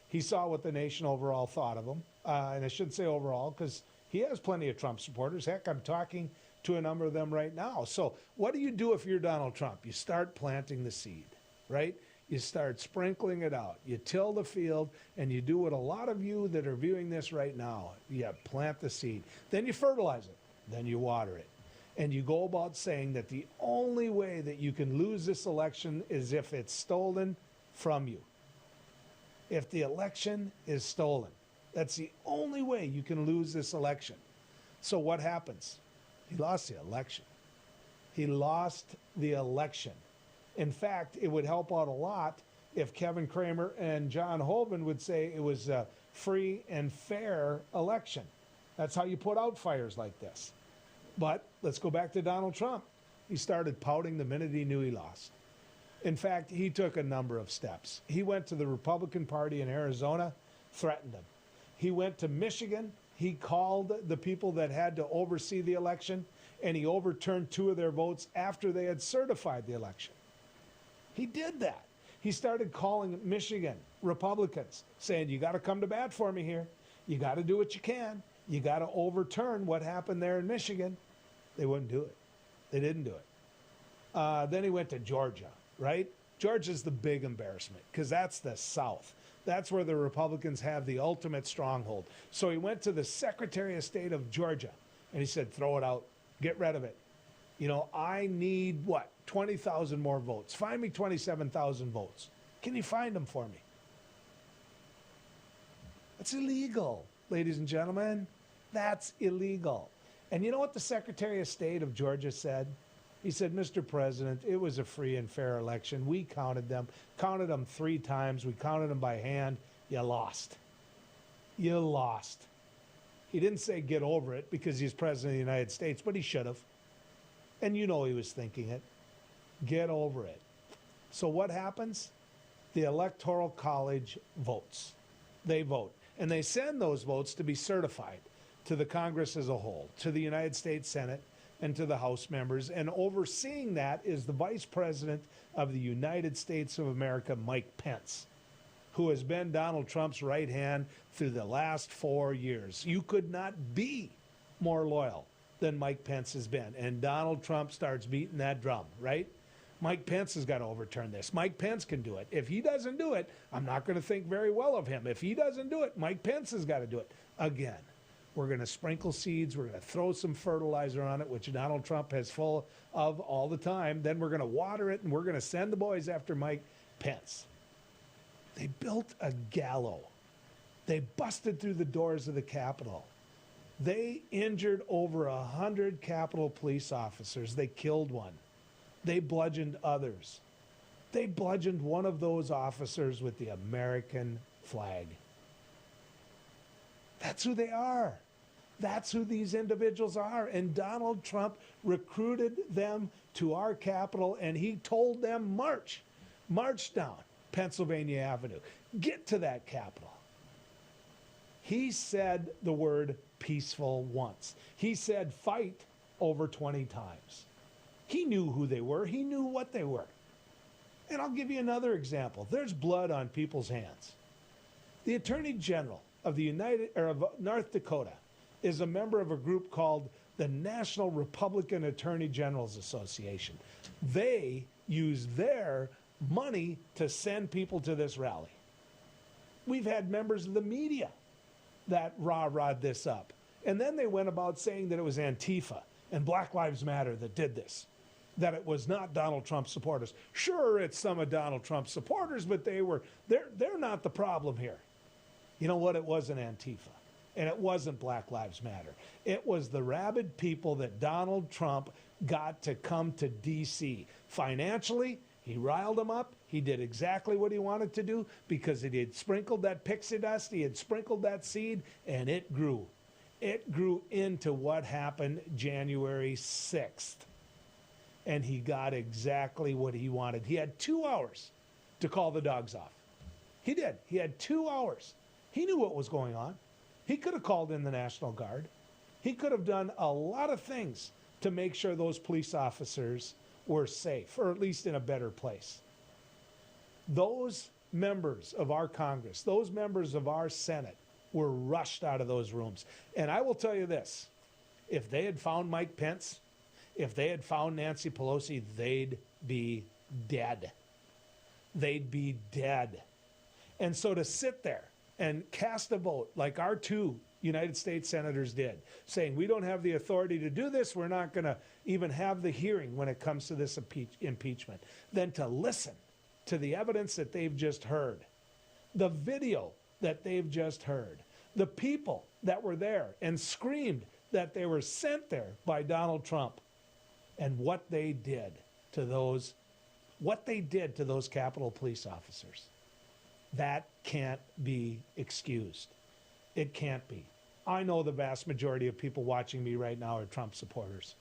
He saw what the nation overall thought of him. And I shouldn't say overall because he has plenty of Trump supporters. Heck, I'm talking to a number of them right now. So what do you do if you're Donald Trump? You start planting the seed, right? You start sprinkling it out. You till the field, and you do what a lot of you that are viewing this right now, you plant the seed. Then you fertilize it. Then you water it. And you go about saying that the only way that you can lose this election is if it's stolen from you. If the election is stolen, that's the only way you can lose this election. So what happens? He lost the election. He lost the election. In fact, it would help out a lot if Kevin Cramer and John Hoeven would say it was a free and fair election. That's how you put out fires like this. But let's go back to Donald Trump. He started pouting the minute he knew he lost. In fact, he took a number of steps. He went to the Republican Party in Arizona, threatened them. He went to Michigan. He called the people that had to oversee the election, and he overturned 2 of their votes after they had certified the election. He did that. He started calling Michigan Republicans, saying, you got to come to bat for me here. You got to do what you can. You got to overturn what happened there in Michigan. They wouldn't do it. They didn't do it. Then he went to Georgia, right? Georgia's the big embarrassment because that's the South. That's where the Republicans have the ultimate stronghold. So he went to the Secretary of State of Georgia, and he said, throw it out. Get rid of it. You know, I need, 20,000 more votes. Find me 27,000 votes. Can you find them for me? That's illegal, ladies and gentlemen. That's illegal. And you know what the Secretary of State of Georgia said? He said, Mr. President, it was a free and fair election. We counted them 3 times. We counted them by hand. You lost. You lost. He didn't say get over it because he's president of the United States, but he should have. And you know he was thinking it. Get over it. So what happens? The Electoral College votes. They vote. And they send those votes to be certified to the Congress as a whole, to the United States Senate, and to the House members. And overseeing that is the Vice President of the United States of America, Mike Pence, who has been Donald Trump's right hand through the last 4 years. You could not be more loyal than Mike Pence has been. And Donald Trump starts beating that drum, right? Mike Pence has got to overturn this. Mike Pence can do it. If he doesn't do it, I'm not going to think very well of him. If he doesn't do it, Mike Pence has got to do it. Again, we're going to sprinkle seeds. We're going to throw some fertilizer on it, which Donald Trump has full of all the time. Then we're going to water it, and we're going to send the boys after Mike Pence. They built a gallows. They busted through the doors of the Capitol. They injured over 100 Capitol police officers. They killed one. They bludgeoned others. They bludgeoned one of those officers with the American flag. That's who they are. That's who these individuals are. And Donald Trump recruited them to our Capitol, and he told them, march down Pennsylvania Avenue. Get to that Capitol. He said the word peaceful once. He said fight over 20 times. He knew who they were. He knew what they were. And I'll give you another example. There's blood on people's hands. The Attorney General of of North Dakota is a member of a group called the National Republican Attorney Generals Association. They use their money to send people to this rally. We've had members of the media that rah-rahed this up. And then they went about saying that it was Antifa and Black Lives Matter that did this, that it was not Donald Trump supporters. Sure, it's some of Donald Trump's supporters, but they're not the problem here. You know what? It wasn't Antifa, and it wasn't Black Lives Matter. It was the rabid people that Donald Trump got to come to D.C. Financially, he riled them up. He did exactly what he wanted to do because he had sprinkled that pixie dust, he had sprinkled that seed, and it grew. It grew into what happened January 6th. And he got exactly what he wanted. He had 2 hours to call the dogs off. He did. He had 2 hours. He knew what was going on. He could have called in the National Guard. He could have done a lot of things to make sure those police officers were safe, or at least in a better place. Those members of our Congress, those members of our Senate were rushed out of those rooms. And I will tell you this, if they had found Mike Pence, if they had found Nancy Pelosi, they'd be dead. They'd be dead. And so to sit there and cast a vote like our two United States senators did, saying we don't have the authority to do this, we're not going to even have the hearing when it comes to this impeachment, then to listen to the evidence that they've just heard, the video that they've just heard, the people that were there and screamed that they were sent there by Donald Trump, and what they did to those Capitol Police officers. That can't be excused. It can't be. I know the vast majority of people watching me right now are Trump supporters.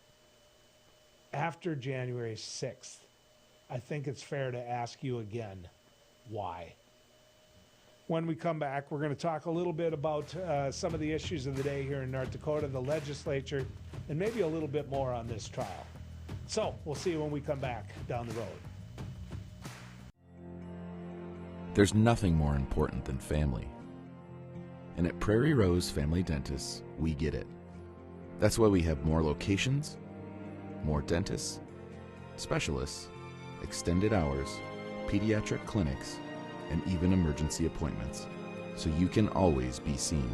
After January 6th, I think it's fair to ask you again, why? When we come back, we're going to talk a little bit about some of the issues of the day here in North Dakota, the legislature, and maybe a little bit more on this trial. So we'll see you when we come back down the road. There's nothing more important than family. And at Prairie Rose Family Dentists, we get it. That's why we have more locations, more dentists, specialists, extended hours, pediatric clinics, and even emergency appointments, so you can always be seen.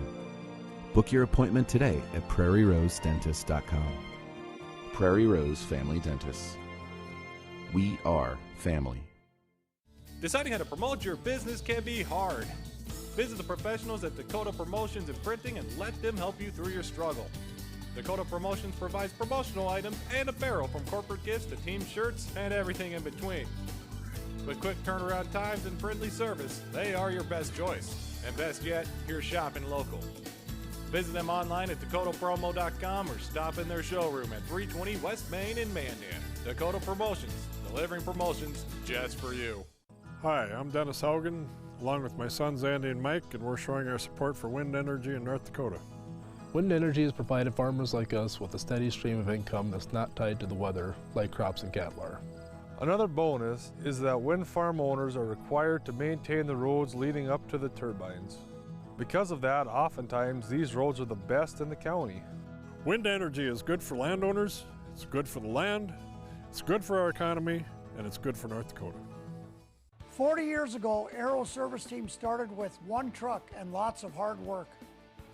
Book your appointment today at prairierosedentist.com. Prairie Rose Family Dentists. We are family. Deciding how to promote your business can be hard. Visit the professionals at Dakota Promotions and Printing and let them help you through your struggle. Dakota Promotions provides promotional items and apparel, from corporate gifts to team shirts and everything in between. With quick turnaround times and friendly service, they are your best choice. And best yet, you're shopping local. Visit them online at dakotapromo.com or stop in their showroom at 320 West Main in Mandan. Dakota Promotions, delivering promotions just for you. Hi, I'm Dennis Haugen, along with my sons Andy and Mike, and we're showing our support for wind energy in North Dakota. Wind energy has provided farmers like us with a steady stream of income that's not tied to the weather like crops and cattle are. Another bonus is that wind farm owners are required to maintain the roads leading up to the turbines. Because of that, oftentimes these roads are the best in the county. Wind energy is good for landowners, it's good for the land, it's good for our economy, and it's good for North Dakota. 40 years ago, Aero Service Team started with one truck and lots of hard work.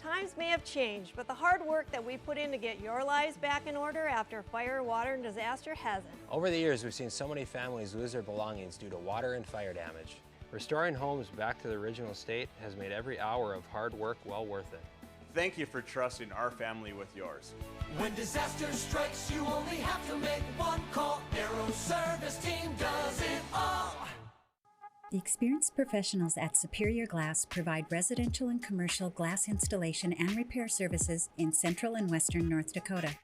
Times may have changed, but the hard work that we put in to get your lives back in order after fire, water, and disaster hasn't. Over the years, we've seen so many families lose their belongings due to water and fire damage. Restoring homes back to the original state has made every hour of hard work well worth it. Thank you for trusting our family with yours. When disaster strikes, you only have to make one call. Aero Service Team does it all. The experienced professionals at Superior Glass provide residential and commercial glass installation and repair services in central and western North Dakota.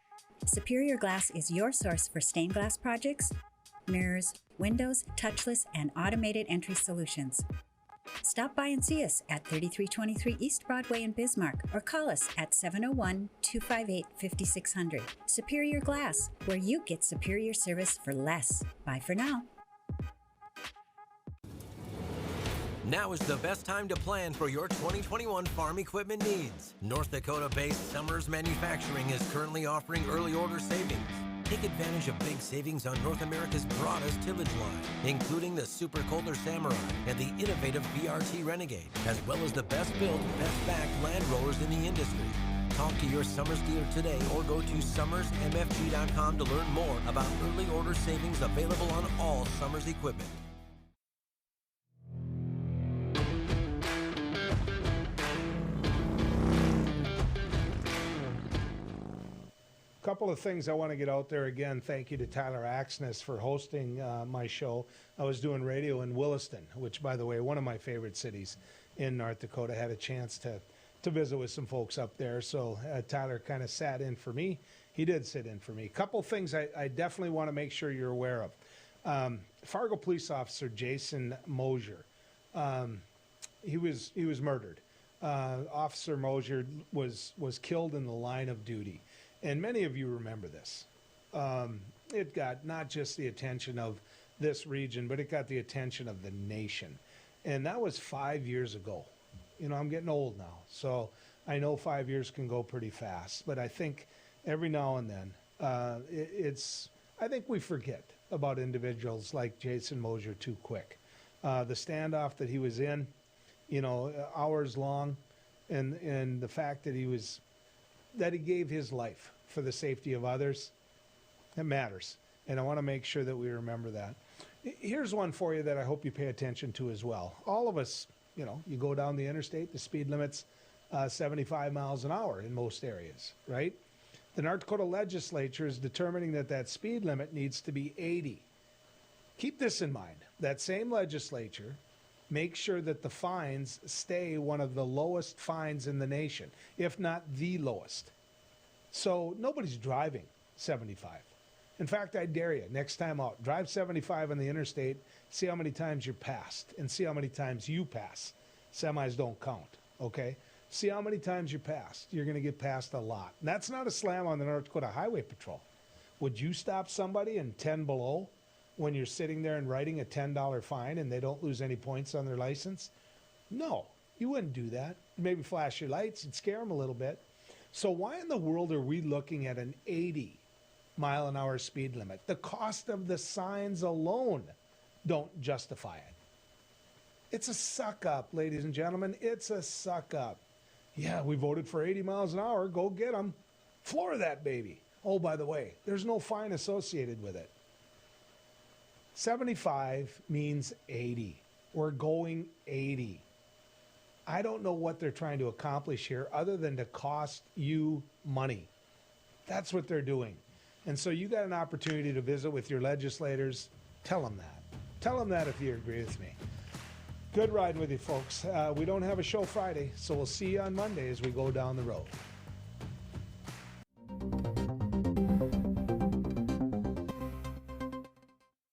Superior Glass is your source for stained glass projects, mirrors, windows, touchless, and automated entry solutions. Stop by and see us at 3323 East Broadway in Bismarck, or call us at 701-258-5600. Superior Glass, where you get superior service for less. Bye for now. Now is the best time to plan for your 2021 farm equipment needs. North Dakota-based Summers Manufacturing is currently offering early order savings. Take advantage of big savings on North America's broadest tillage line, including the Super Kohler Samurai and the innovative VRT Renegade, as well as the best-built, best-backed land rollers in the industry. Talk to your Summers dealer today or go to summersmfg.com to learn more about early order savings available on all Summers equipment. Couple of things I want to get out there again. Thank you to Tyler Axness for hosting my show. I was doing radio in Williston, which, by the way, one of my favorite cities in North Dakota. Had a chance to visit with some folks up there. So Tyler kind of sat in for me. He did sit in for me. Couple things I definitely want to make sure you're aware of. Fargo police officer Jason Mosier, he was murdered Officer Mosier was killed in the line of duty. And many of you remember this. It got not just the attention of this region, but it got the attention of the nation. And that was 5 years ago. You know, I'm getting old now, so I know 5 years can go pretty fast. But I think every now and then, I think we forget about individuals like Jason Mosier too quick. The standoff that he was in, you know, hours long, and the fact that he gave his life for the safety of others, it matters. And I want to make sure that we remember that. Here's one for you that I hope you pay attention to as well. All of us, you know, you go down the interstate, the speed limit's 75 miles an hour in most areas, right? The North Dakota legislature is determining that speed limit needs to be 80. Keep this in mind. That same legislature makes sure that the fines stay one of the lowest fines in the nation, if not the lowest. So nobody's driving 75. In fact, I dare you, next time out, drive 75 on the interstate, see how many times you're passed, and see how many times you pass. Semis don't count, okay? See how many times you're passed. You're going to get passed a lot. And that's not a slam on the North Dakota Highway Patrol. Would you stop somebody in 10 below when you're sitting there and writing a $10 fine and they don't lose any points on their license? No, you wouldn't do that. Maybe flash your lights and scare them a little bit. So why in the world are we looking at an 80-mile-an-hour speed limit? The cost of the signs alone don't justify it. It's a suck-up, ladies and gentlemen. It's a suck-up. Yeah, we voted for 80 miles an hour. Go get them. Floor that baby. Oh, by the way, there's no fine associated with it. 75 means 80. We're going 80. I don't know what they're trying to accomplish here other than to cost you money. That's what they're doing. And so you got an opportunity to visit with your legislators. Tell them that. Tell them that if you agree with me. Good riding with you, folks. We don't have a show Friday, so we'll see you on Monday as we go down the road.